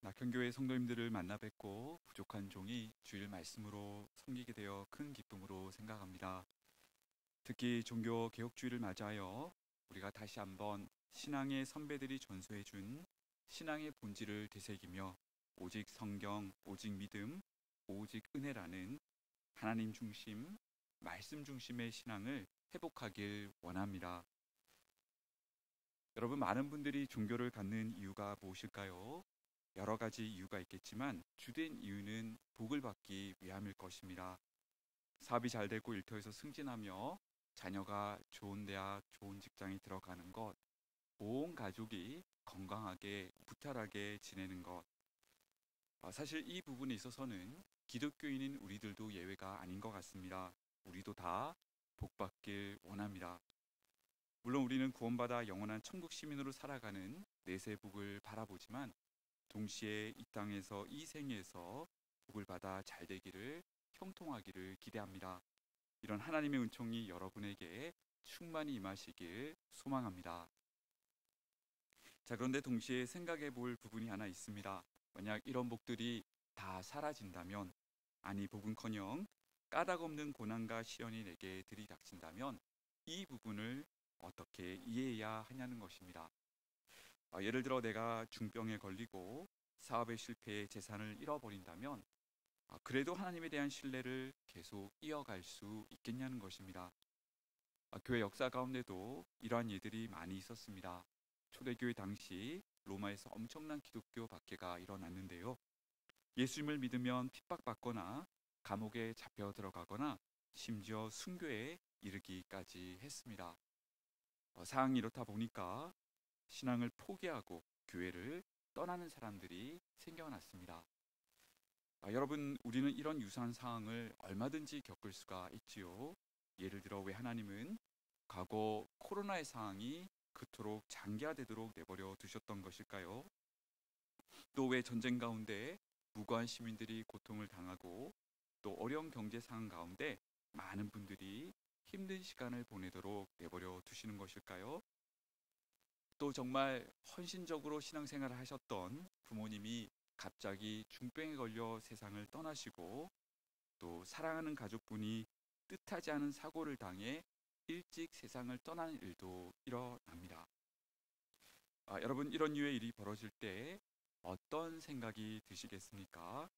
낙현교회 성도님들을 만나 뵙고 부족한 종이 주일 말씀으로 섬기게 되어 큰 기쁨으로 생각합니다. 특히 종교 개혁주의를 맞아요. 우리가 다시 한번 신앙의 선배들이 전수해준 신앙의 본질을 되새기며 오직 성경, 오직 믿음, 오직 은혜라는 하나님 중심, 말씀 중심의 신앙을 회복하길 원합니다. 여러분, 많은 분들이 종교를 갖는 이유가 무엇일까요? 여러 가지 이유가 있겠지만 주된 이유는 복을 받기 위함일 것입니다. 사업이 잘 되고 일터에서 승진하며 자녀가 좋은 대학, 좋은 직장에 들어가는 것, 온 가족이 건강하게 무탈하게 지내는 것. 사실 이 부분에 있어서는 기독교인인 우리들도 예외가 아닌 것 같습니다. 우리도 다 복받길 원합니다. 물론 우리는 구원받아 영원한 천국 시민으로 살아가는 내세 복을 바라보지만 동시에 이 땅에서 이 생에서 복을 받아 잘 되기를, 형통하기를 기대합니다. 이런 하나님의 은총이 여러분에게 충만히 임하시길 소망합니다. 자, 그런데 동시에 생각해 볼 부분이 하나 있습니다. 만약 이런 복들이 다 사라진다면, 아니 복은커녕 까닭없는 고난과 시련이 내게 들이닥친다면 이 부분을 어떻게 이해해야 하냐는 것입니다. 예를 들어 내가 중병에 걸리고 사업에 실패해 재산을 잃어버린다면 그래도 하나님에 대한 신뢰를 계속 이어갈 수 있겠냐는 것입니다. 교회 역사 가운데도 이러한 예들이 많이 있었습니다. 초대교회 당시 로마에서 엄청난 기독교 박해가 일어났는데요. 예수님을 믿으면 핍박받거나 감옥에 잡혀 들어가거나 심지어 순교에 이르기까지 했습니다. 상황이 이렇다 보니까 신앙을 포기하고 교회를 떠나는 사람들이 생겨났습니다. 여러분, 우리는 이런 유사한 상황을 얼마든지 겪을 수가 있지요. 예를 들어 왜 하나님은 과거 코로나의 상황이 그토록 장기화되도록 내버려 두셨던 것일까요? 또 왜 전쟁 가운데 무고한 시민들이 고통을 당하고 또 어려운 경제 상황 가운데 많은 분들이 힘든 시간을 보내도록 내버려 두시는 것일까요? 또 정말 헌신적으로 신앙생활을 하셨던 부모님이 갑자기 중병에 걸려 세상을 떠나시고 또 사랑하는 가족분이 뜻하지 않은 사고를 당해 일찍 세상을 떠나는 일도 일어납니다. 여러분, 이런 류의 일이 벌어질 때 어떤 생각이 드시겠습니까?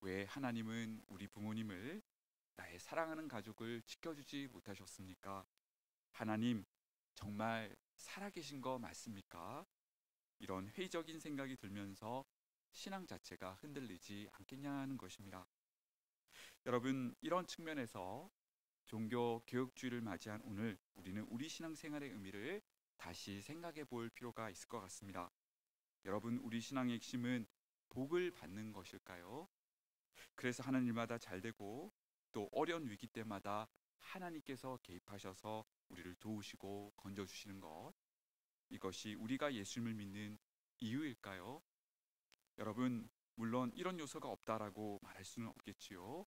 왜 하나님은 우리 부모님을, 나의 사랑하는 가족을 지켜주지 못하셨습니까? 하나님, 정말 살아계신 거 맞습니까? 이런 회의적인 생각이 들면서 신앙 자체가 흔들리지 않겠냐는 것입니다. 여러분, 이런 측면에서 종교 개혁주의를 맞이한 오늘 우리는 우리 신앙생활의 의미를 다시 생각해 볼 필요가 있을 것 같습니다. 여러분, 우리 신앙의 핵심은 복을 받는 것일까요? 그래서 하는 일마다 잘 되고 또 어려운 위기 때마다 하나님께서 개입하셔서 우리를 도우시고 건져주시는 것, 이것이 우리가 예수님을 믿는 이유일까요? 여러분, 물론 이런 요소가 없다라고 말할 수는 없겠지요.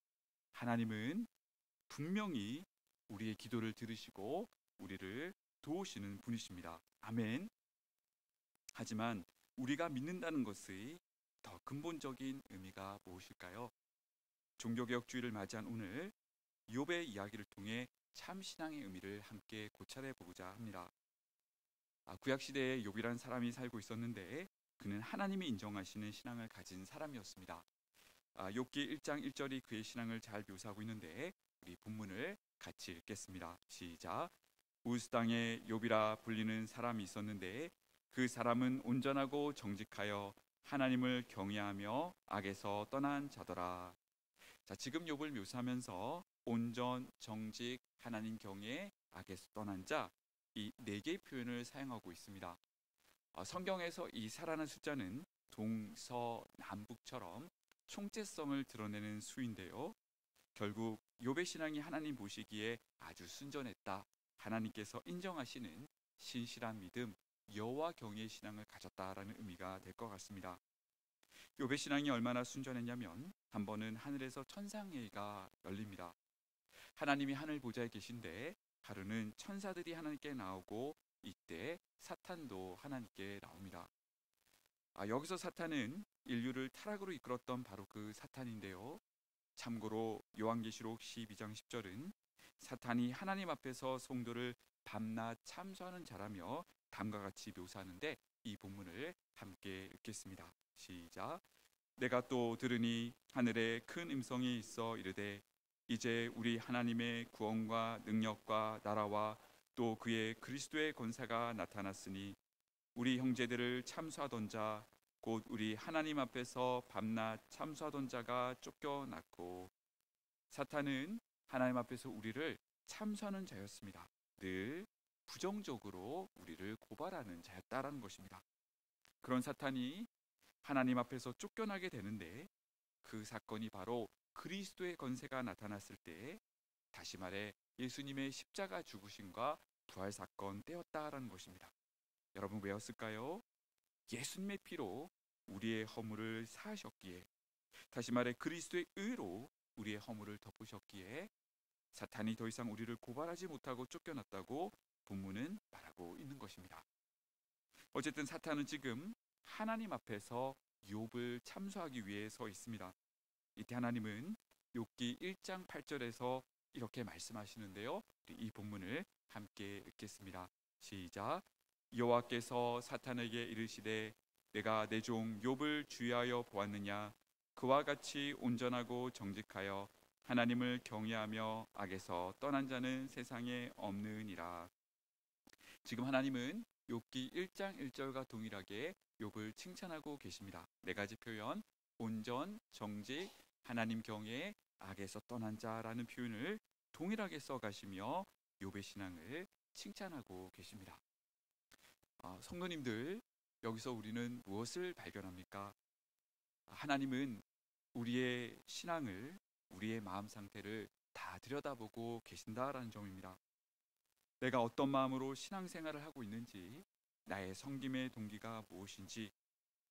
하나님은 분명히 우리의 기도를 들으시고 우리를 도우시는 분이십니다. 아멘. 하지만 우리가 믿는다는 것의 더 근본적인 의미가 무엇일까요? 종교개혁주의를 맞이한 오늘 욥의 이야기를 통해 참 신앙의 의미를 함께 고찰해 보고자 합니다. 구약시대에 욥이란 사람이 살고 있었는데 그는 하나님이 인정하시는 신앙을 가진 사람이었습니다. 욥기 1장 1절이 그의 신앙을 잘 묘사하고 있는데 우리 본문을 같이 읽겠습니다. 시작. 우스 땅에 욥이라 불리는 사람이 있었는데 그 사람은 온전하고 정직하여 하나님을 경외하며 악에서 떠난 자더라. 자, 지금 욥을 묘사하면서 온전, 정직, 하나님 경외, 악에서 떠난 자, 이 네 개의 표현을 사용하고 있습니다. 성경에서 이 사라는 숫자는 동서남북처럼 총체성을 드러내는 수인데요. 결국 욥의 신앙이 하나님 보시기에 아주 순전했다, 하나님께서 인정하시는 신실한 믿음, 여호와 경외의 신앙을 가졌다라는 의미가 될 것 같습니다. 욥의 신앙이 얼마나 순전했냐면 한 번은 하늘에서 천상회의가 열립니다. 하나님이 하늘 보좌에 계신데 하루는 천사들이 하나님께 나오고 이때 사탄도 하나님께 나옵니다. 여기서 사탄은 인류를 타락으로 이끌었던 바로 그 사탄인데요. 참고로 요한계시록 12장 10절은 사탄이 하나님 앞에서 성도를 밤낮 참소하는 자라며 다음과 같이 묘사하는데, 이 본문을 함께 읽겠습니다. 시작. 내가 또 들으니 하늘에 큰 음성이 있어 이르되 이제 우리 하나님의 구원과 능력과 나라와 또 그의 그리스도의 권세가 나타났으니 우리 형제들을 참수하던 자 곧 우리 하나님 앞에서 밤낮 참수하던 자가 쫓겨났고, 사탄은 하나님 앞에서 우리를 참수하는 자였습니다. 늘 부정적으로 우리를 고발하는 자였다라는 것입니다. 그런 사탄이 하나님 앞에서 쫓겨나게 되는데, 그 사건이 바로 그리스도의 권세가 나타났을 때, 다시 말해 예수님의 십자가 죽으심과 부활 사건 때였다라는 것입니다. 여러분, 왜였을까요? 예수님의 피로 우리의 허물을 사하셨기에, 다시 말해 그리스도의 의로 우리의 허물을 덮으셨기에 사탄이 더 이상 우리를 고발하지 못하고 쫓겨났다고 본문은 말하고 있는 것입니다. 어쨌든 사탄은 지금 하나님 앞에서 욥을 참소하기 위해 서 있습니다. 이때 하나님은 욥기 1장 8절에서 이렇게 말씀하시는데요. 이 본문을 함께 읽겠습니다. 시작. 여호와께서 사탄에게 이르시되 내가 내 종 욥을 주의하여 보았느냐. 그와 같이 온전하고 정직하여 하나님을 경외하며 악에서 떠난 자는 세상에 없느니라. 지금 하나님은 욥기 1장 1절과 동일하게 욥을 칭찬하고 계십니다. 네 가지 표현, 온전, 정직, 하나님 경외, 악에서 떠난 자라는 표현을 동일하게 써가시며 욥의 신앙을 칭찬하고 계십니다. 성도님들, 여기서 우리는 무엇을 발견합니까? 하나님은 우리의 신앙을, 우리의 마음 상태를 다 들여다보고 계신다라는 점입니다. 내가 어떤 마음으로 신앙생활을 하고 있는지, 나의 섬김의 동기가 무엇인지,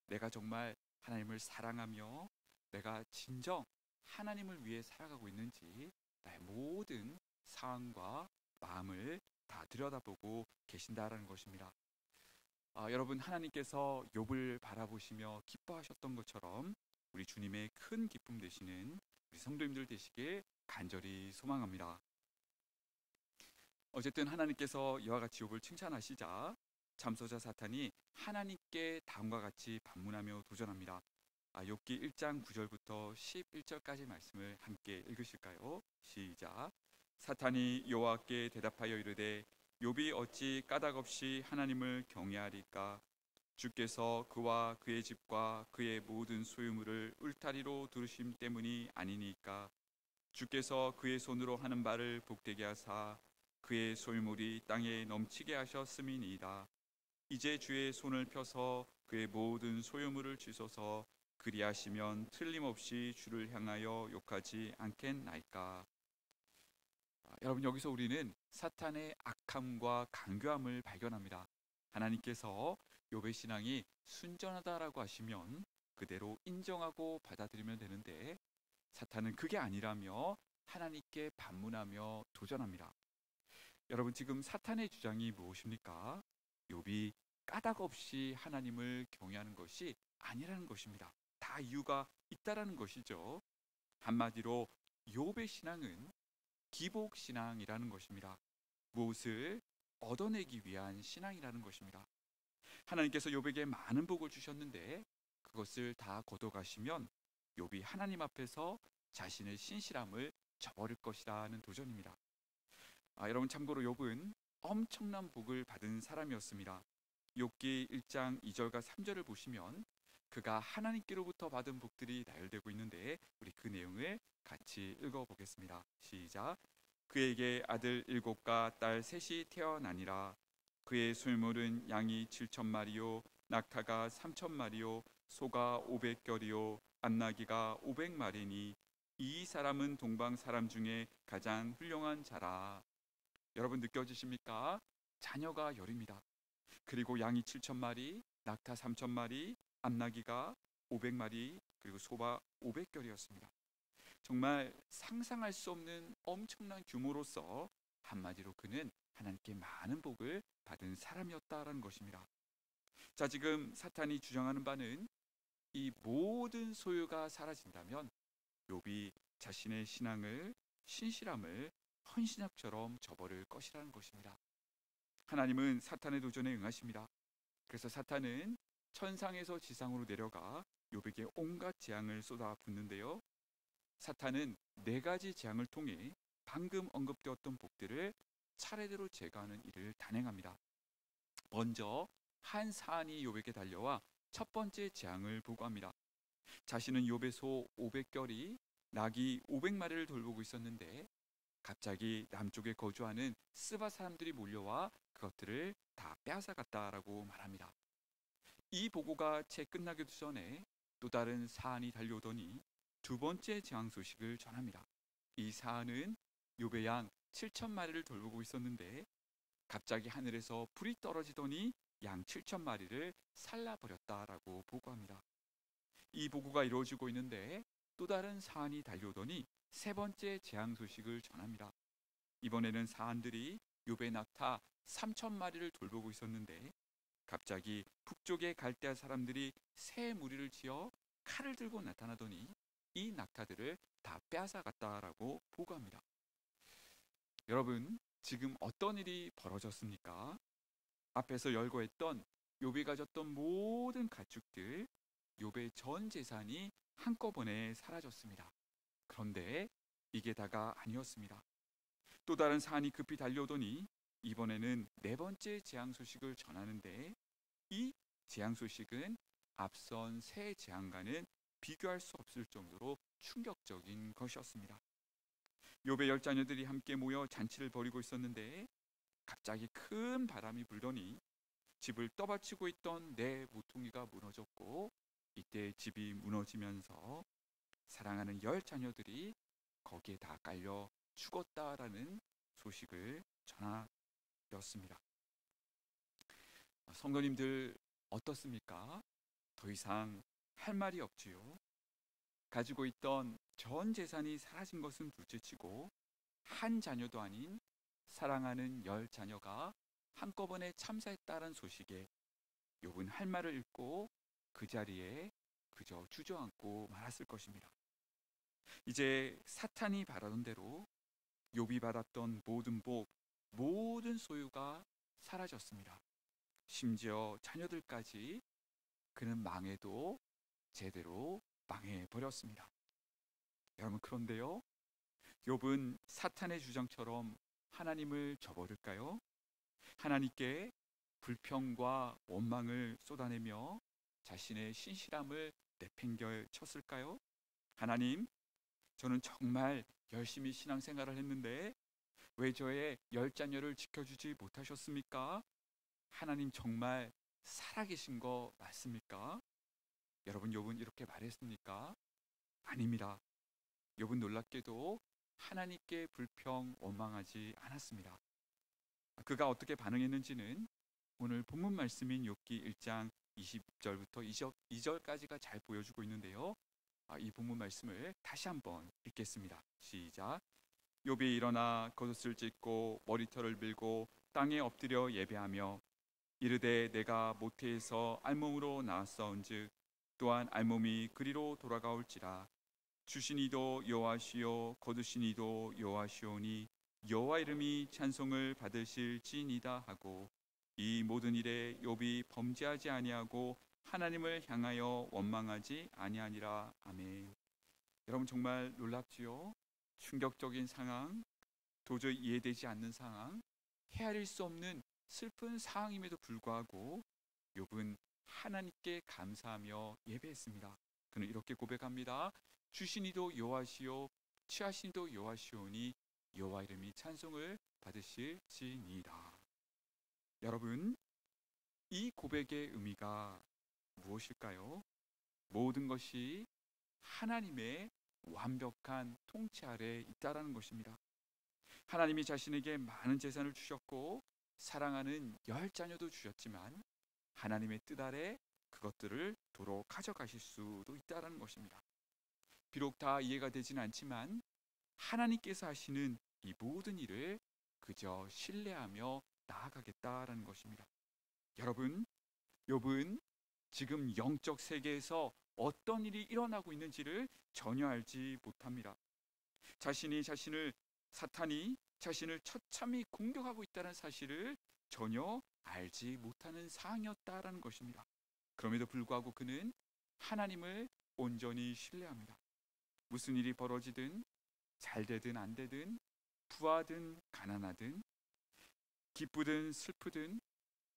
내가 정말 하나님을 사랑하며 내가 진정 하나님을 위해 살아가고 있는지, 나의 모든 상황과 마음을 다 들여다보고 계신다라는 것입니다. 여러분, 하나님께서 욥을 바라보시며 기뻐하셨던 것처럼 우리 주님의 큰 기쁨 되시는 우리 성도님들 되시길 간절히 소망합니다. 어쨌든 하나님께서 이와 같이 욥을 칭찬하시자 참소자 사탄이 하나님께 다음과 같이 반문하며 도전합니다. 욥기 1장 9절부터 11절까지 말씀을 함께 읽으실까요? 시작. 사탄이 여호와께 대답하여 이르되 욥이 어찌 까닭없이 하나님을 경외하리까? 주께서 그와 그의 집과 그의 모든 소유물을 울타리로 두르심 때문이 아니니까? 주께서 그의 손으로 하는 바를 복되게 하사 그의 소유물이 땅에 넘치게 하셨음이니이다. 이제 주의 손을 펴서 그의 모든 소유물을 주소서. 그리하시면 틀림없이 주를 향하여 욕하지 않겠나이까? 여러분, 여기서 우리는 사탄의 악함과 간교함을 발견합니다. 하나님께서 욥의 신앙이 순전하다라고 하시면 그대로 인정하고 받아들이면 되는데, 사탄은 그게 아니라며 하나님께 반문하며 도전합니다. 여러분, 지금 사탄의 주장이 무엇입니까? 욥이 까닭 없이 하나님을 경외하는 것이 아니라는 것입니다. 다 이유가 있다라는 것이죠. 한마디로 욥의 신앙은 기복신앙이라는 것입니다. 무엇을 얻어내기 위한 신앙이라는 것입니다. 하나님께서 욥에게 많은 복을 주셨는데 그것을 다 거둬가시면 욥이 하나님 앞에서 자신의 신실함을 저버릴 것이라는 도전입니다. 여러분, 참고로 욥은 엄청난 복을 받은 사람이었습니다. 욥기 1장 2절과 3절을 보시면 그가 하나님께로부터 받은 복들이 나열되고 있는데, 우리 그 내용을 같이 읽어보겠습니다. 시작. 그에게 아들 7과 딸 3이 태어나니라. 그의 소유물은 양이 7,000마리요 낙타가 3,000마리요 소가 500결이요 암나귀가 500마리니 이 사람은 동방 사람 중에 가장 훌륭한 자라. 여러분, 느껴지십니까? 자녀가 열입니다. 그리고 양이 7,000마리, 낙타 3,000마리, 암나귀가 500마리, 그리고 소가 500결이었습니다. 정말 상상할 수 없는 엄청난 규모로서 한마디로 그는 하나님께 많은 복을 받은 사람이었다라는 것입니다. 자, 지금 사탄이 주장하는 바는 이 모든 소유가 사라진다면 욥이 자신의 신앙을, 신실함을 헌신약처럼 저버릴 것이라는 것입니다. 하나님은 사탄의 도전에 응하십니다. 그래서 사탄은 천상에서 지상으로 내려가 욥에게 온갖 재앙을 쏟아붓는데요. 사탄은 네 가지 재앙을 통해 방금 언급되었던 복들을 차례대로 제거하는 일을 단행합니다. 먼저 한 사안이 욥에게 달려와 첫 번째 재앙을 보고합니다. 자신은 욥의 소 500결이 낙이 500마리를 돌보고 있었는데 갑자기 남쪽에 거주하는 스바 사람들이 몰려와 그것들을 다 빼앗아갔다라고 말합니다. 이 보고가 채 끝나기도 전에 또 다른 사안이 달려오더니 두 번째 재앙 소식을 전합니다. 이 사안은 욥의 양 7,000마리를 돌보고 있었는데 갑자기 하늘에서 불이 떨어지더니 양 7,000마리를 살라버렸다라고 보고합니다. 이 보고가 이루어지고 있는데 또 다른 사안이 달려오더니 세 번째 재앙 소식을 전합니다. 이번에는 사안들이 욥의 낙타 3,000마리를 돌보고 있었는데 갑자기 북쪽의 갈대아 사람들이 새 무리를 지어 칼을 들고 나타나더니 이 낙타들을 다 빼앗아갔다라고 보고합니다. 여러분, 지금 어떤 일이 벌어졌습니까? 앞에서 열거했던 욥이 가졌던 모든 가축들, 욥의 전 재산이 한꺼번에 사라졌습니다. 그런데 이게 다가 아니었습니다. 또 다른 사안이 급히 달려오더니 이번에는 네 번째 재앙 소식을 전하는데 이 재앙 소식은 앞선 세 재앙과는 비교할 수 없을 정도로 충격적인 것이었습니다. 욥의 10자녀들이 함께 모여 잔치를 벌이고 있었는데 갑자기 큰 바람이 불더니 집을 떠받치고 있던 네 모퉁이가 무너졌고 이때 집이 무너지면서 사랑하는 10자녀들이 거기에 다 깔려 죽었다라는 소식을 전하였습니다. 성도님들 어떻습니까? 더 이상 할 말이 없지요. 가지고 있던 전 재산이 사라진 것은 둘째치고 한 자녀도 아닌 사랑하는 10자녀가 한꺼번에 참사했다는 소식에 욥은 할 말을 잃고 그 자리에 그저 주저앉고 말았을 것입니다. 이제 사탄이 바라던 대로 욥이 받았던 모든 복, 모든 소유가 사라졌습니다. 심지어 자녀들까지 그는 망해도 제대로 망해버렸습니다. 여러분, 그런데요, 욥은 사탄의 주장처럼 하나님을 저버릴까요? 하나님께 불평과 원망을 쏟아내며 자신의 신실함을 내팽겨 쳤을까요? 하나님, 저는 정말 열심히 신앙생활을 했는데 왜 저의 10자녀를 지켜주지 못하셨습니까? 하나님 정말 살아계신 거 맞습니까? 여러분, 욥은 이렇게 말했습니까? 아닙니다. 욥은 놀랍게도 하나님께 불평 원망하지 않았습니다. 그가 어떻게 반응했는지는 오늘 본문 말씀인 욥기 1장 20절부터 22절까지가 잘 보여주고 있는데요. 이 본문 말씀을 다시 한번 읽겠습니다. 시작. 욥이 일어나 겉옷을 찢고 머리털을 밀고 땅에 엎드려 예배하며 이르되 내가 모태에서 알몸으로 나왔사온즉 또한 알몸이 그리로 돌아가올지라. 주신 이도 여호와시요 거두신 이도 여호와시오니 여호와 이름이 찬송을 받으실지니이다 하고 이 모든 일에 욥이 범죄하지 아니하고 하나님을 향하여 원망하지 아니하니라. 아멘. 여러분, 정말 놀랍지요? 충격적인 상황, 도저히 이해되지 않는 상황, 헤아릴 수 없는 슬픈 상황임에도 불구하고 욥은 하나님께 감사하며 예배했습니다. 그는 이렇게 고백합니다. 주신 이도 여호와시요 취하신 이도 여호와시오니 여호와 이름이 찬송을 받으실지니이다. 여러분, 이 고백의 의미가 무엇일까요? 모든 것이 하나님의 완벽한 통치 아래 있다라는 것입니다. 하나님이 자신에게 많은 재산을 주셨고 사랑하는 10자녀도 주셨지만 하나님의 뜻 아래 그것들을 도로 가져가실 수도 있다라는 것입니다. 비록 다 이해가 되지는 않지만 하나님께서 하시는 이 모든 일을 그저 신뢰하며 나아가겠다라는 것입니다. 여러분, 욥은 지금 영적 세계에서 어떤 일이 일어나고 있는지를 전혀 알지 못합니다. 사탄이 자신을 처참히 공격하고 있다는 사실을 전혀 알지 못하는 상황이었다라는 것입니다. 그럼에도 불구하고 그는 하나님을 온전히 신뢰합니다. 무슨 일이 벌어지든 잘 되든 안 되든 부하든 가난하든 기쁘든 슬프든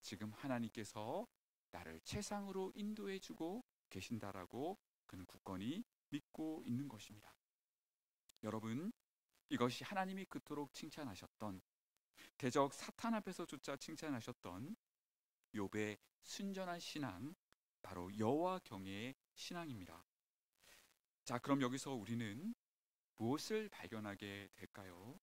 지금 하나님께서 나를 최상으로 인도해 주고 계신다라고 그는 굳건히 믿고 있는 것입니다. 여러분, 이것이 하나님이 그토록 칭찬하셨던, 대적 사탄 앞에서조차 칭찬하셨던 욥의 순전한 신앙, 바로 여호와 경외의 신앙입니다. 자, 그럼 여기서 우리는 무엇을 발견하게 될까요?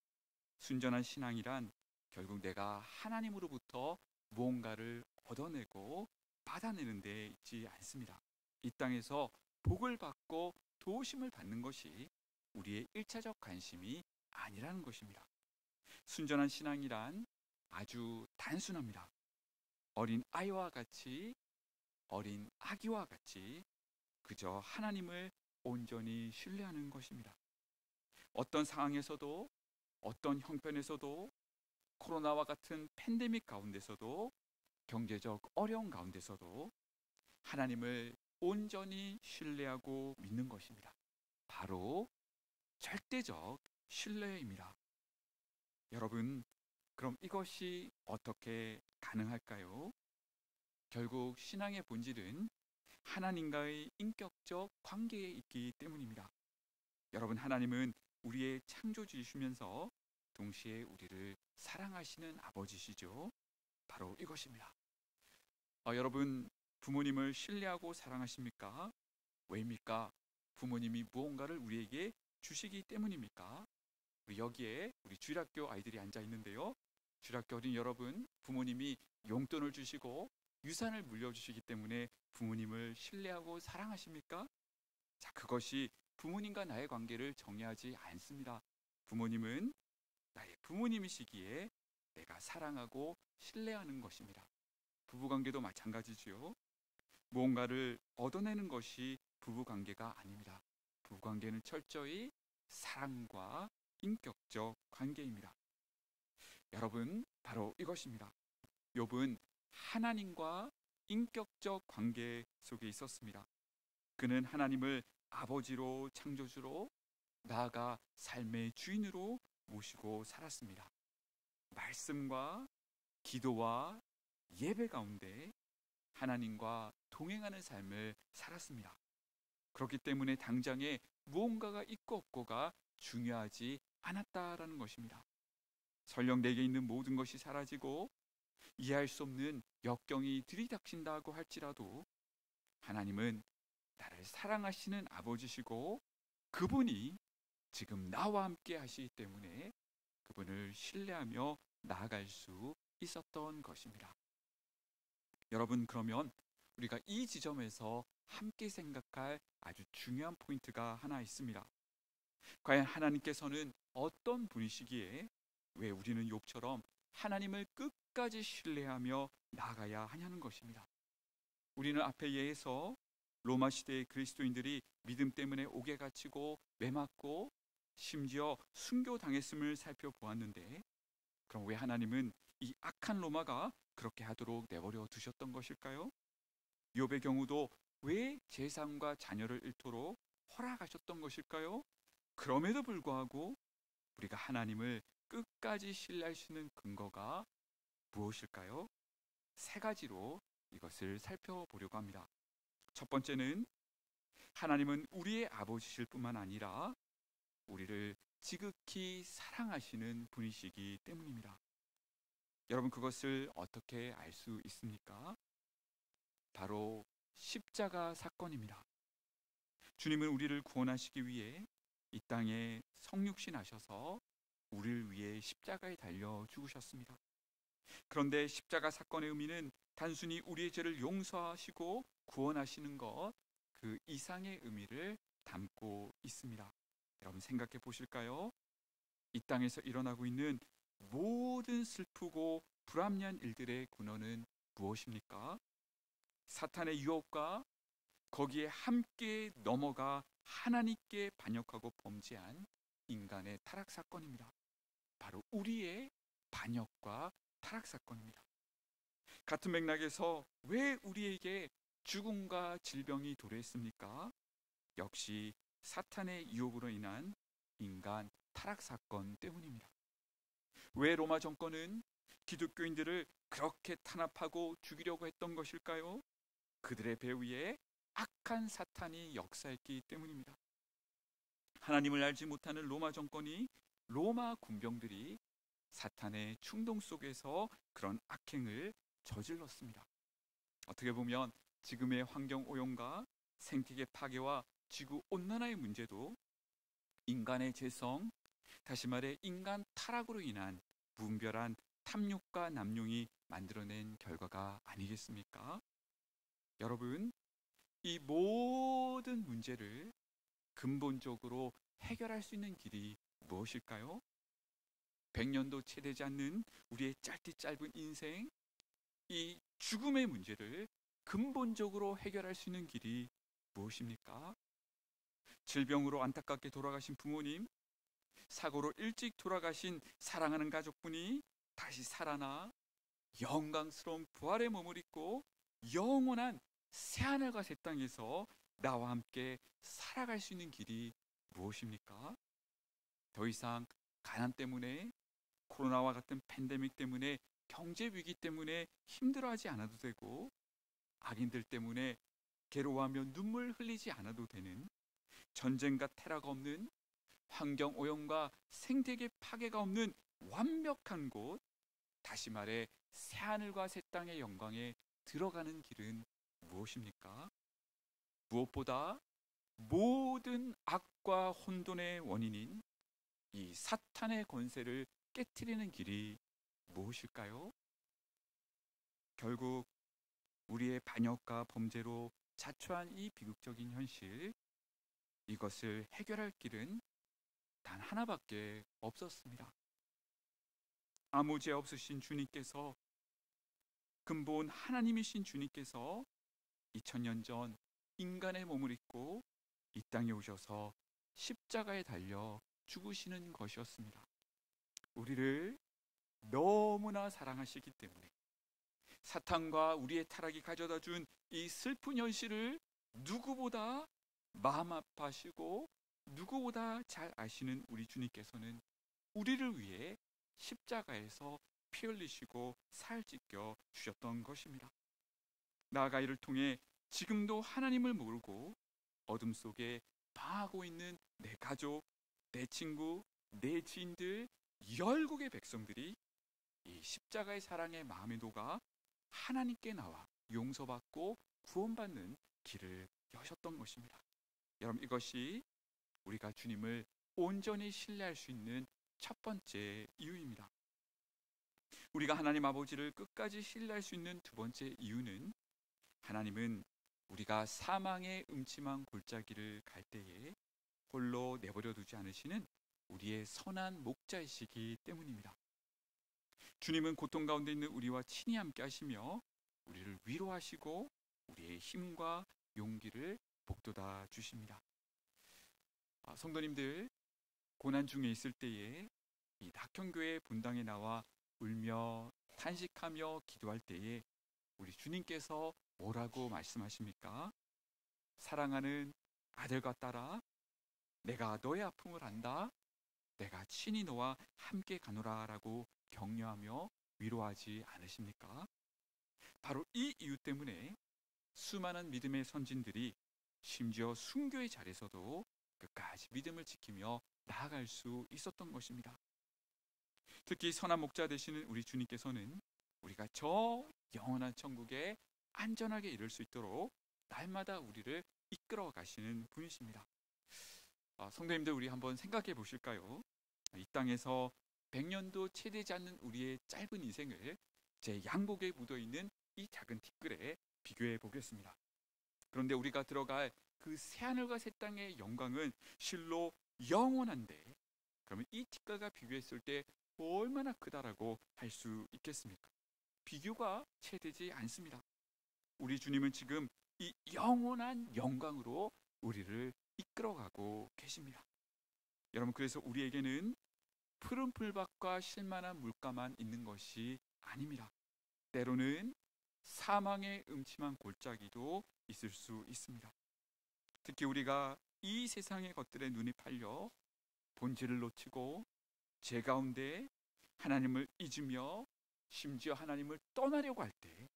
순전한 신앙이란 결국 내가 하나님으로부터 무언가를 얻어내고 받아내는 데 있지 않습니다. 이 땅에서 복을 받고 도우심을 받는 것이 우리의 1차적 관심이 아니라는 것입니다. 순전한 신앙이란 아주 단순합니다. 어린 아기와 같이 그저 하나님을 온전히 신뢰하는 것입니다. 어떤 상황에서도, 어떤 형편에서도, 코로나와 같은 팬데믹 가운데서도, 경제적 어려운 가운데서도 하나님을 온전히 신뢰하고 믿는 것입니다. 바로 절대적 신뢰입니다. 여러분, 그럼 이것이 어떻게 가능할까요? 결국 신앙의 본질은 하나님과의 인격적 관계에 있기 때문입니다. 여러분, 하나님은 우리의 창조주이시면서 동시에 우리를 사랑하시는 아버지시죠. 바로 이것입니다. 여러분, 부모님을 신뢰하고 사랑하십니까? 왜입니까? 부모님이 무언가를 우리에게 주시기 때문입니까? 여기에 우리 주일학교 아이들이 앉아 있는데요, 주일학교 어린 여러분, 부모님이 용돈을 주시고 유산을 물려주시기 때문에 부모님을 신뢰하고 사랑하십니까? 자, 그것이 부모님과 나의 관계를 정의하지 않습니다. 부모님은 나의 부모님이시기에 내가 사랑하고 신뢰하는 것입니다. 부부관계도 마찬가지지요. 무언가를 얻어내는 것이 부부관계가 아닙니다. 부부관계는 철저히 사랑과 인격적 관계입니다. 여러분, 바로 이것입니다. 욥은 하나님과 인격적 관계 속에 있었습니다. 그는 하나님을 아버지로, 창조주로, 나아가 삶의 주인으로 모시고 살았습니다. 말씀과 기도와 예배 가운데 하나님과 동행하는 삶을 살았습니다. 그렇기 때문에 당장에 무언가가 있고 없고가 중요하지 않았다라는 것입니다. 설령 내게 있는 모든 것이 사라지고 이해할 수 없는 역경이 들이닥친다고 할지라도 하나님은 나를 사랑하시는 아버지시고 그분이 지금 나와 함께 하시기 때문에 그분을 신뢰하며 나아갈 수 있었던 것입니다. 여러분, 그러면 우리가 이 지점에서 함께 생각할 아주 중요한 포인트가 하나 있습니다. 과연 하나님께서는 어떤 분이시기에 왜 우리는 욥처럼 하나님을 끝까지 신뢰하며 나아가야 하냐는 것입니다. 우리는 앞에 예에서 로마 시대의 그리스도인들이 믿음 때문에 옥에 갇히고 매맞고 심지어 순교당했음을 살펴보았는데, 그럼 왜 하나님은 이 악한 로마가 그렇게 하도록 내버려 두셨던 것일까요? 욥의 경우도 왜 재산과 자녀를 잃도록 허락하셨던 것일까요? 그럼에도 불구하고 우리가 하나님을 끝까지 신뢰할 수 있는 근거가 무엇일까요? 세 가지로 이것을 살펴보려고 합니다. 첫 번째는 하나님은 우리의 아버지실 뿐만 아니라 우리를 지극히 사랑하시는 분이시기 때문입니다. 여러분, 그것을 어떻게 알 수 있습니까? 바로 십자가 사건입니다. 주님은 우리를 구원하시기 위해 이 땅에 성육신 하셔서 우리를 위해 십자가에 달려 죽으셨습니다. 그런데 십자가 사건의 의미는 단순히 우리의 죄를 용서하시고 구원하시는 것, 그 이상의 의미를 담고 있습니다. 여러분, 생각해 보실까요? 이 땅에서 일어나고 있는 모든 슬프고 불합리한 일들의 근원은 무엇입니까? 사탄의 유혹과 거기에 함께 넘어가 하나님께 반역하고 범죄한 인간의 타락 사건입니다. 바로 우리의 반역과 타락 사건입니다. 같은 맥락에서 왜 우리에게 죽음과 질병이 도래했습니까? 역시 사탄의 유혹으로 인한 인간 타락 사건 때문입니다. 왜 로마 정권은 기독교인들을 그렇게 탄압하고 죽이려고 했던 것일까요? 그들의 배후에 악한 사탄이 역사했기 때문입니다. 하나님을 알지 못하는 로마 정권이, 로마 군병들이 사탄의 충동 속에서 그런 악행을 저질렀습니다. 어떻게 보면 지금의 환경 오염과 생태계 파괴와 지구 온난화의 문제도 인간의 죄성, 다시 말해 인간 타락으로 인한 무분별한 탐욕과 남용이 만들어낸 결과가 아니겠습니까? 여러분, 이 모든 문제를 근본적으로 해결할 수 있는 길이 무엇일까요? 100년도 채 되지 않는 우리의 짧은 인생, 이 죽음의 문제를 근본적으로 해결할 수 있는 길이 무엇입니까? 질병으로 안타깝게 돌아가신 부모님, 사고로 일찍 돌아가신 사랑하는 가족분이 다시 살아나 영광스러운 부활의 몸을 입고 영원한 새하늘과 새 땅에서 나와 함께 살아갈 수 있는 길이 무엇입니까? 더 이상 가난 때문에, 코로나와 같은 팬데믹 때문에, 경제 위기 때문에 힘들어하지 않아도 되고, 악인들 때문에 괴로워하며 눈물 흘리지 않아도 되는, 전쟁과 테러가 없는, 환경 오염과 생태계 파괴가 없는 완벽한 곳, 다시 말해 새하늘과 새 땅의 영광에 들어가는 길은 무엇입니까? 무엇보다 모든 악과 혼돈의 원인인 이 사탄의 권세를 깨트리는 길이 무엇일까요? 결국 우리의 반역과 범죄로 자초한 이 비극적인 현실, 이것을 해결할 길은 단 하나밖에 없었습니다. 아무 죄 없으신 주님께서, 근본 하나님이신 주님께서 2000년 전 인간의 몸을 입고 이 땅에 오셔서 십자가에 달려 죽으시는 것이었습니다. 우리를 너무나 사랑하시기 때문에 사탄과 우리의 타락이 가져다 준 이 슬픈 현실을 누구보다 마음 아파하시고 누구보다 잘 아시는 우리 주님께서는 우리를 위해 십자가에서 피 흘리시고 살 찢겨 주셨던 것입니다. 나아가 이를 통해 지금도 하나님을 모르고 어둠 속에 방하고 있는 내 가족, 내 친구, 내 지인들, 열국의 백성들이 이 십자가의 사랑의 마음에 녹아 하나님께 나와 용서받고 구원받는 길을 여셨던 것입니다. 여러분, 이것이 우리가 주님을 온전히 신뢰할 수 있는 첫 번째 이유입니다. 우리가 하나님 아버지를 끝까지 신뢰할 수 있는 두 번째 이유는, 하나님은 우리가 사망의 음침한 골짜기를 갈 때에 홀로 내버려 두지 않으시는 우리의 선한 목자이시기 때문입니다. 주님은 고통 가운데 있는 우리와 친히 함께 하시며 우리를 위로하시고 우리의 힘과 용기를 북돋아 주십니다. 성도님들, 고난 중에 있을 때에 이 낙현교회 본당에 나와 울며 탄식하며 기도할 때에 우리 주님께서 뭐라고 말씀하십니까? 사랑하는 아들과 딸아, 내가 너의 아픔을 안다. 내가 친히 너와 함께 가노라 라고 격려하며 위로하지 않으십니까? 바로 이 이유 때문에 수많은 믿음의 선진들이 심지어 순교의 자리에서도 끝까지 믿음을 지키며 나아갈 수 있었던 것입니다. 특히 선한 목자 되시는 우리 주님께서는 우리가 저 영원한 천국에 안전하게 이룰 수 있도록 날마다 우리를 이끌어 가시는 분이십니다. 성도님들, 우리 한번 생각해 보실까요? 이 땅에서 100년도 채 되지 않는 우리의 짧은 인생을 제 양복에 묻어있는 이 작은 티끌에 비교해 보겠습니다. 그런데 우리가 들어갈 그 새하늘과 새 땅의 영광은 실로 영원한데, 그러면 이 티끌과 비교했을 때 얼마나 크다라고 할 수 있겠습니까? 비교가 채 되지 않습니다. 우리 주님은 지금 이 영원한 영광으로 우리를 이끌어가고 계십니다. 여러분, 그래서 우리에게는 푸른 풀밭과 쉴만한 물가만 있는 것이 아닙니다. 때로는 사망의 음침한 골짜기도 있을 수 있습니다. 특히 우리가 이 세상의 것들에 눈이 팔려 본질을 놓치고 죄 가운데 하나님을 잊으며 심지어 하나님을 떠나려고 할 때,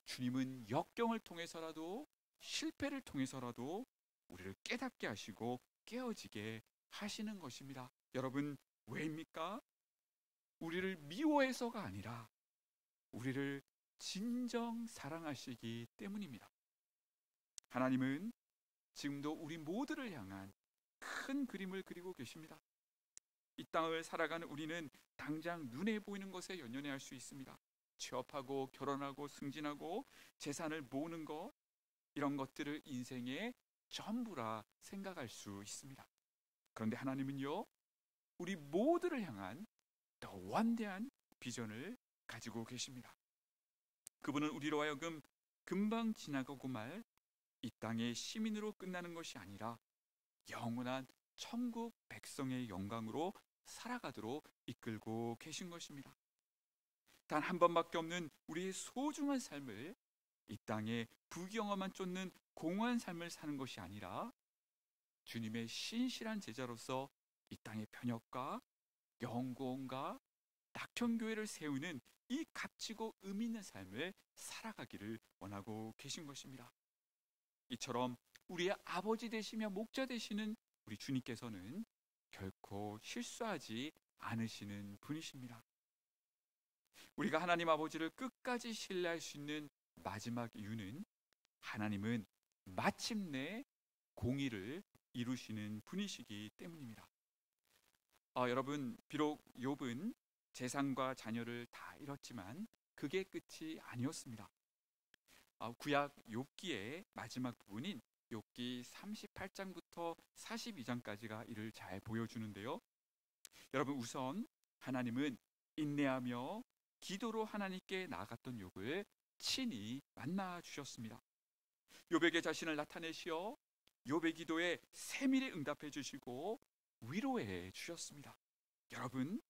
주님은 역경을 통해서라도, 실패를 통해서라도 우리를 깨닫게 하시고 깨어지게 하시는 것입니다. 여러분, 왜입니까? 우리를 미워해서가 아니라 우리를 진정 사랑하시기 때문입니다. 하나님은 지금도 우리 모두를 향한 큰 그림을 그리고 계십니다. 이 땅을 살아가는 우리는 당장 눈에 보이는 것에 연연해할 수 있습니다. 취업하고 결혼하고 승진하고 재산을 모으는 것, 이런 것들을 인생의 전부라 생각할 수 있습니다. 그런데 하나님은요, 우리 모두를 향한 더 원대한 비전을 가지고 계십니다. 그분은 우리로 하여금 금방 지나가고 말 이 땅의 시민으로 끝나는 것이 아니라 영원한 천국 백성의 영광으로 살아가도록 이끌고 계신 것입니다. 단 한 번밖에 없는 우리의 소중한 삶을 이 땅에 부경험만 쫓는 공허한 삶을 사는 것이 아니라 주님의 신실한 제자로서 이 땅의 변혁과 영공과 낙천교회를 세우는 이 값지고 의미 있는 삶을 살아가기를 원하고 계신 것입니다. 이처럼 우리의 아버지 되시며 목자 되시는 우리 주님께서는 결코 실수하지 않으시는 분이십니다. 우리가 하나님 아버지를 끝까지 신뢰할 수 있는 마지막 이유는 하나님은 마침내 공의를 이루시는 분이시기 때문입니다. 여러분, 비록 욥은 재산과 자녀를 다 잃었지만 그게 끝이 아니었습니다. 구약 욥기의 마지막 부분인 욥기 38장부터 42장까지가 이를 잘 보여주는데요. 여러분, 우선 하나님은 인내하며 기도로 하나님께 나아갔던 욥을 친히 만나 주셨습니다. 욥에게 자신을 나타내시어 욥의 기도에 세밀히 응답해 주시고 위로해 주셨습니다. 여러분,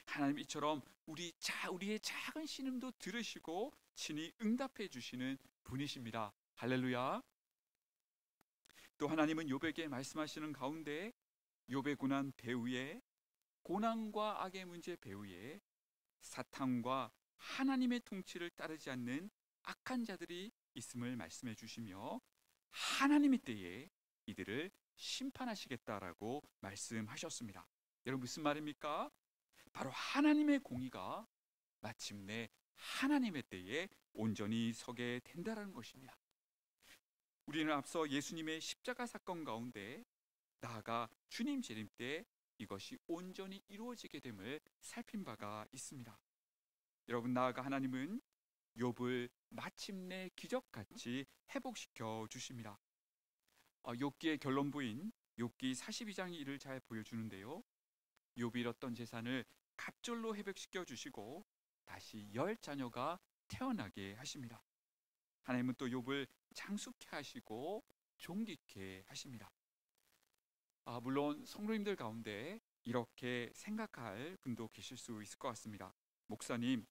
하나님 이처럼 우리의 작은 신음도 들으시고 친히 응답해 주시는 분이십니다. 할렐루야. 또 하나님은 욥에게 말씀하시는 가운데 욥의 고난 배후에, 고난과 악의 문제 배후에 사탄과 하나님의 통치를 따르지 않는 악한 자들이 있음을 말씀해 주시며 하나님의 때에 이들을 심판하시겠다라고 말씀하셨습니다. 여러분, 무슨 말입니까? 바로 하나님의 공의가 마침내 하나님의 때에 온전히 서게 된다는 것입니다. 우리는 앞서 예수님의 십자가 사건 가운데 나아가 주님 재림 때 이것이 온전히 이루어지게 됨을 살핀 바가 있습니다. 여러분, 나아가 하나님은 욥을 마침내 기적같이 회복시켜 주십니다. 욥기의 결론부인 욥기 42장이 이를 잘 보여주는데요. 욥이 잃었던 재산을 갑절로 회복시켜 주시고 다시 10자녀가 태어나게 하십니다. 하나님은 또 욥을 장수케 하시고 존귀케 하십니다. 물론 성도님들 가운데 이렇게 생각할 분도 계실 수 있을 것 같습니다. 목사님,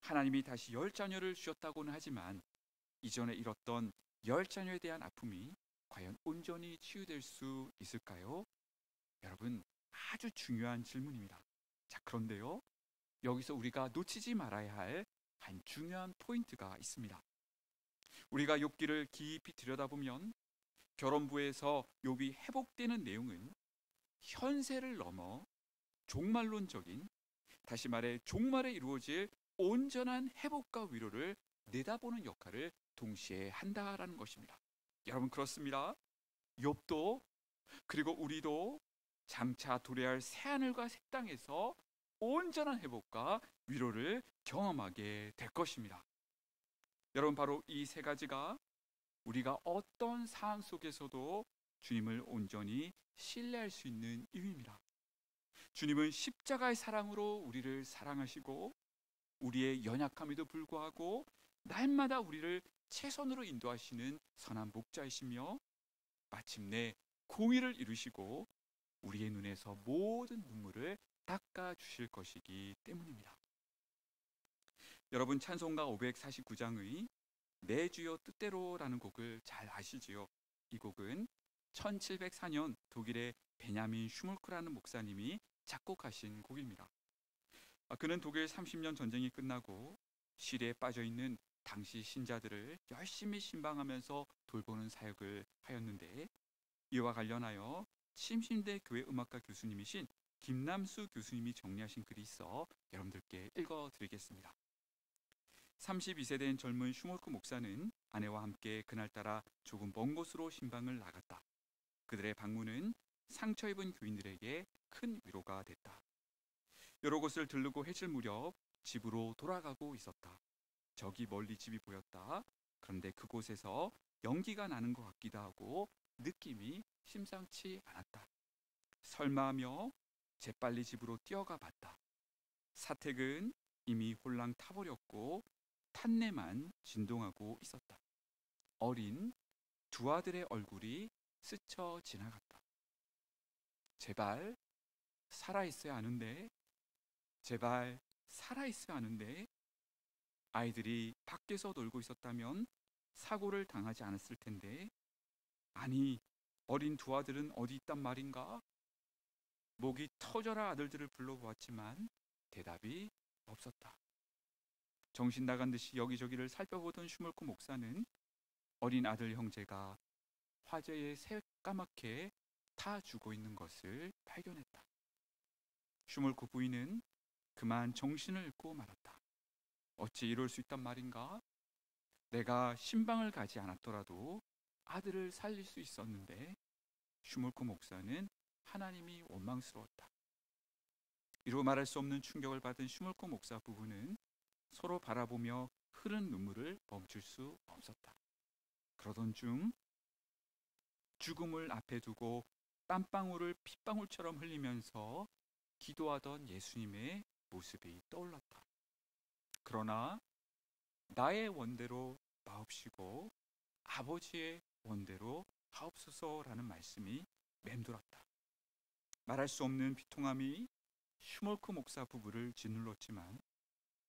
하나님이 다시 10자녀를 주셨다고는 하지만 이전에 잃었던 10자녀에 대한 아픔이 과연 온전히 치유될 수 있을까요? 여러분, 아주 중요한 질문입니다. 자, 그런데요, 여기서 우리가 놓치지 말아야 할 한 중요한 포인트가 있습니다. 우리가 욥기를 깊이 들여다보면 결혼부에서 욥이 회복되는 내용은 현세를 넘어 종말론적인, 다시 말해 종말에 이루어질 온전한 회복과 위로를 내다보는 역할을 동시에 한다라는 것입니다. 여러분, 그렇습니다. 욥도 그리고 우리도 장차 도래할 새하늘과 새 땅에서 온전한 회복과 위로를 경험하게 될 것입니다. 여러분, 바로 이 세 가지가 우리가 어떤 상황 속에서도 주님을 온전히 신뢰할 수 있는 이유입니다. 주님은 십자가의 사랑으로 우리를 사랑하시고 우리의 연약함에도 불구하고 날마다 우리를 최선으로 인도하시는 선한 목자이시며 마침내 공의를 이루시고 우리의 눈에서 모든 눈물을 닦아 주실 것이기 때문입니다. 여러분, 찬송가 549장의 내 주여 뜻대로라는 곡을 잘 아시지요? 이 곡은 1704년 독일의 베냐민 슈몰크라는 목사님이 작곡하신 곡입니다. 그는 독일 30년 전쟁이 끝나고 시리에 빠져있는 당시 신자들을 열심히 신방하면서 돌보는 사역을 하였는데, 이와 관련하여 침신대 교회 음악가 교수님이신 김남수 교수님이 정리하신 글이 있어 여러분들께 읽어드리겠습니다. 32세 된 젊은 슈몰크 목사는 아내와 함께 그날따라 조금 먼 곳으로 신방을 나갔다. 그들의 방문은 상처 입은 교인들에게 큰 위로가 됐다. 여러 곳을 들르고 해질 무렵 집으로 돌아가고 있었다. 저기 멀리 집이 보였다. 그런데 그곳에서 연기가 나는 것 같기도 하고 느낌이 심상치 않았다. 설마 하며 재빨리 집으로 뛰어가 봤다. 사택은 이미 홀랑 타버렸고 탄내만 진동하고 있었다. 어린 두 아들의 얼굴이 스쳐 지나갔다. 제발 살아있어야 하는데, 제발 살아있어야 하는데. 아이들이 밖에서 놀고 있었다면 사고를 당하지 않았을 텐데, 아니, 어린 두 아들은 어디 있단 말인가? 목이 터져라 아들들을 불러보았지만 대답이 없었다. 정신 나간 듯이 여기저기를 살펴보던 슈몰크 목사는 어린 아들 형제가 화재에 새까맣게 타 죽어 있는 것을 발견했다. 슈몰크 부인은 그만 정신을 잃고 말았다. 어찌 이럴 수 있단 말인가? 내가 신방을 가지 않았더라도 아들을 살릴 수 있었는데. 슈몰크 목사는 하나님이 원망스러웠다. 이루 말할 수 없는 충격을 받은 슈몰크 목사 부부는 서로 바라보며 흐른 눈물을 멈출 수 없었다. 그러던 중 죽음을 앞에 두고 땀방울을 핏방울처럼 흘리면서 기도하던 예수님의 모습이 떠올랐다. 그러나 나의 원대로 마옵시고 아버지의 원대로 하옵소서라는 말씀이 맴돌았다. 말할 수 없는 비통함이 슈몰크 목사 부부를 짓눌렀지만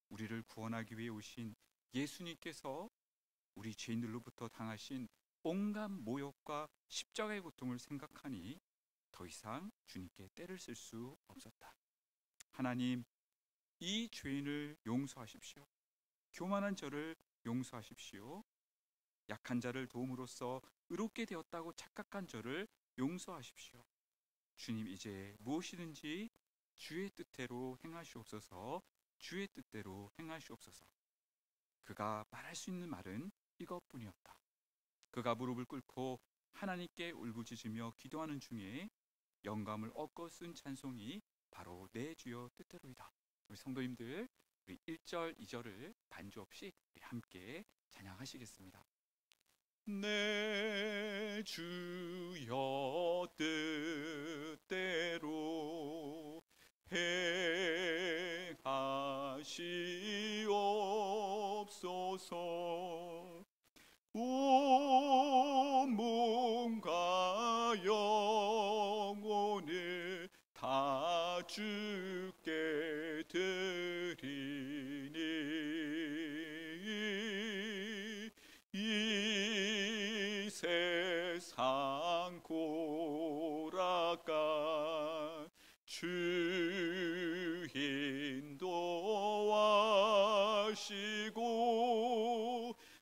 우리를 구원하기 위해 오신 예수님께서 우리 죄인들로부터 당하신 온갖 모욕과 십자가의 고통을 생각하니 더 이상 주님께 떼를 쓸 수 없었다. 하나님, 이 죄인을 용서하십시오. 교만한 저를 용서하십시오. 약한 자를 도움으로써 의롭게 되었다고 착각한 저를 용서하십시오. 주님, 이제 무엇이든지 주의 뜻대로 행하시옵소서. 주의 뜻대로 행하시옵소서. 그가 말할 수 있는 말은 이것뿐이었다. 그가 무릎을 꿇고 하나님께 울부짖으며 기도하는 중에 영감을 얻고 쓴 찬송이 바로 내 주여 뜻대로이다. 우리 성도님들, 우리 1절, 2절을 반주 없이 함께 찬양하시겠습니다. 내 주여 뜻대로 행하시옵소서. 온 몸과 영혼을 다 주께 드리니 이 세상 고락가 주 인도하시고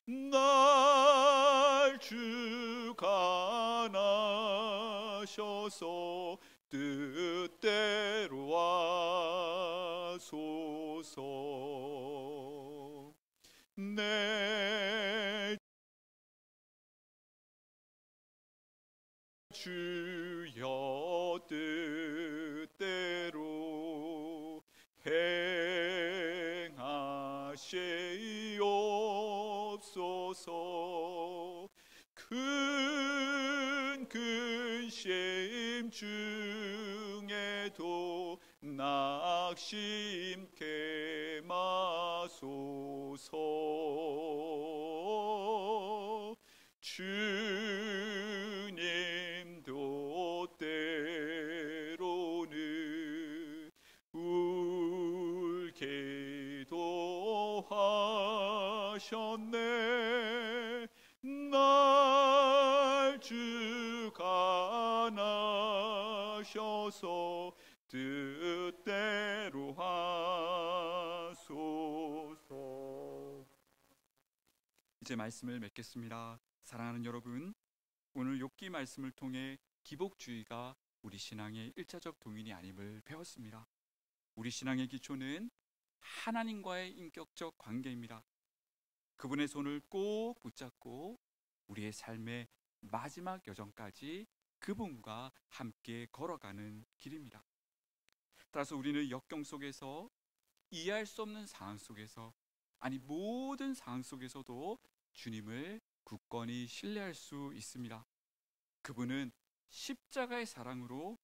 날 주관하셔서 뜻대로 하소서. 내 주여 뜻대로 행하시옵소서. 큰 근심 중에도 낙심케 마소서. 주님도 때로는 울게도 하셨네. 날 주가 나셔서 뜻대로 하소서. 이제 말씀을 맺겠습니다. 사랑하는 여러분, 오늘 욥기 말씀을 통해 기복주의가 우리 신앙의 1차적 동인이 아님을 배웠습니다. 우리 신앙의 기초는 하나님과의 인격적 관계입니다. 그분의 손을 꼭 붙잡고 우리의 삶의 마지막 여정까지 그분과 함께 걸어가는 길입니다. 따라서 우리는 역경 속에서, 이해할 수 없는 상황 속에서, 아니 모든 상황 속에서도 주님을 굳건히 신뢰할 수 있습니다. 그분은 십자가의 사랑으로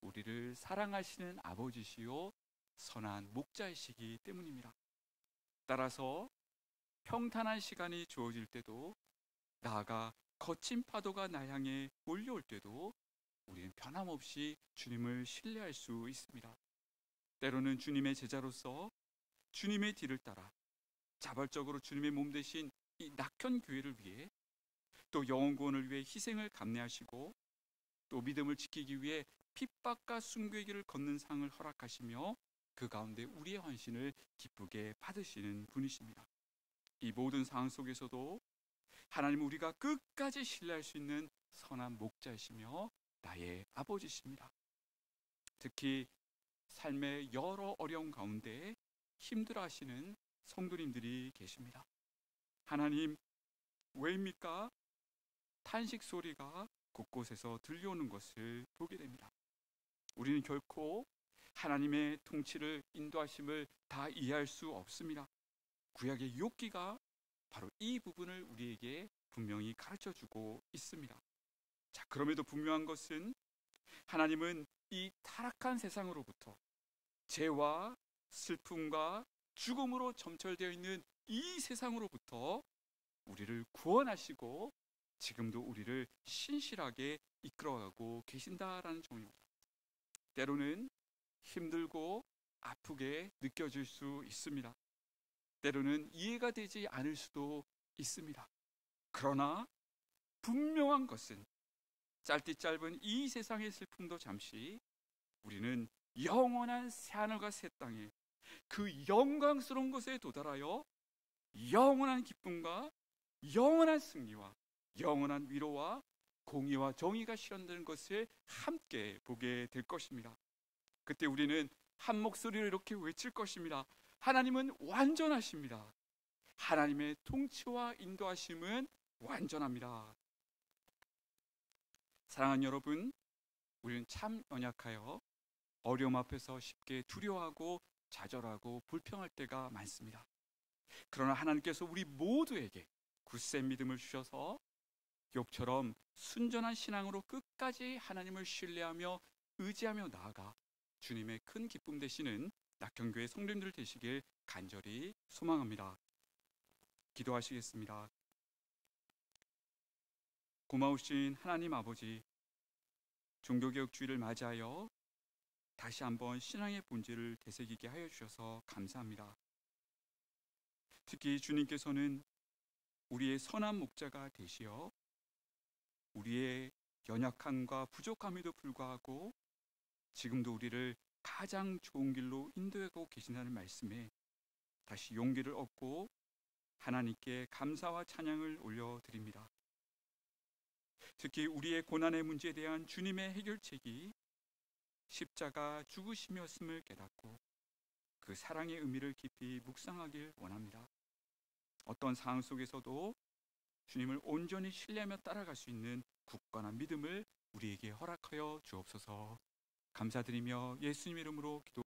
우리를 사랑하시는 아버지시요 선한 목자이시기 때문입니다. 따라서 평탄한 시간이 주어질 때도, 나아가 거친 파도가 나 향해 몰려올 때도 우리는 변함없이 주님을 신뢰할 수 있습니다. 때로는 주님의 제자로서 주님의 뒤를 따라 자발적으로 주님의 몸 되신 이 낙현 교회를 위해, 또 영혼 구원을 위해 희생을 감내하시고, 또 믿음을 지키기 위해 핍박과 순교의 길을 걷는 상을 허락하시며 그 가운데 우리의 헌신을 기쁘게 받으시는 분이십니다. 이 모든 상황 속에서도 하나님은 우리가 끝까지 신뢰할 수 있는 선한 목자이시며 나의 아버지십니다. 특히 삶의 여러 어려움 가운데 힘들어하시는 성도님들이 계십니다. 하나님, 왜입니까? 탄식 소리가 곳곳에서 들려오는 것을 보게 됩니다. 우리는 결코 하나님의 통치를, 인도하심을 다 이해할 수 없습니다. 구약의 욥기가 바로 이 부분을 우리에게 분명히 가르쳐주고 있습니다. 자, 그럼에도 분명한 것은 하나님은 이 타락한 세상으로부터, 죄와 슬픔과 죽음으로 점철되어 있는 이 세상으로부터 우리를 구원하시고 지금도 우리를 신실하게 이끌어가고 계신다라는 점입니다. 때로는 힘들고 아프게 느껴질 수 있습니다. 때로는 이해가 되지 않을 수도 있습니다. 그러나 분명한 것은 짧디 짧은 이 세상의 슬픔도 잠시, 우리는 영원한 새하늘과 새 땅에 그 영광스러운 곳에 도달하여 영원한 기쁨과 영원한 승리와 영원한 위로와 공의와 정의가 실현되는 것을 함께 보게 될 것입니다. 그때 우리는 한 목소리로 이렇게 외칠 것입니다. 하나님은 완전하십니다. 하나님의 통치와 인도하심은 완전합니다. 사랑하는 여러분, 우리는 참 연약하여 어려움 앞에서 쉽게 두려워하고 좌절하고 불평할 때가 많습니다. 그러나 하나님께서 우리 모두에게 굳센 믿음을 주셔서 욥처럼 순전한 신앙으로 끝까지 하나님을 신뢰하며 의지하며 나아가 주님의 큰 기쁨 되시는 낙현교회 성도님들 되시길 간절히 소망합니다. 기도하시겠습니다. 고마우신 하나님 아버지, 종교개혁주의를 맞이하여 다시 한번 신앙의 본질을 되새기게 하여 주셔서 감사합니다. 특히 주님께서는 우리의 선한 목자가 되시어 우리의 연약함과 부족함에도 불구하고 지금도 우리를 가장 좋은 길로 인도하고 계신다는 말씀에 다시 용기를 얻고 하나님께 감사와 찬양을 올려드립니다. 특히 우리의 고난의 문제에 대한 주님의 해결책이 십자가 죽으심이었음을 깨닫고 그 사랑의 의미를 깊이 묵상하길 원합니다. 어떤 상황 속에서도 주님을 온전히 신뢰하며 따라갈 수 있는 굳건한 믿음을 우리에게 허락하여 주옵소서. 감사드리며 예수님 이름으로 기도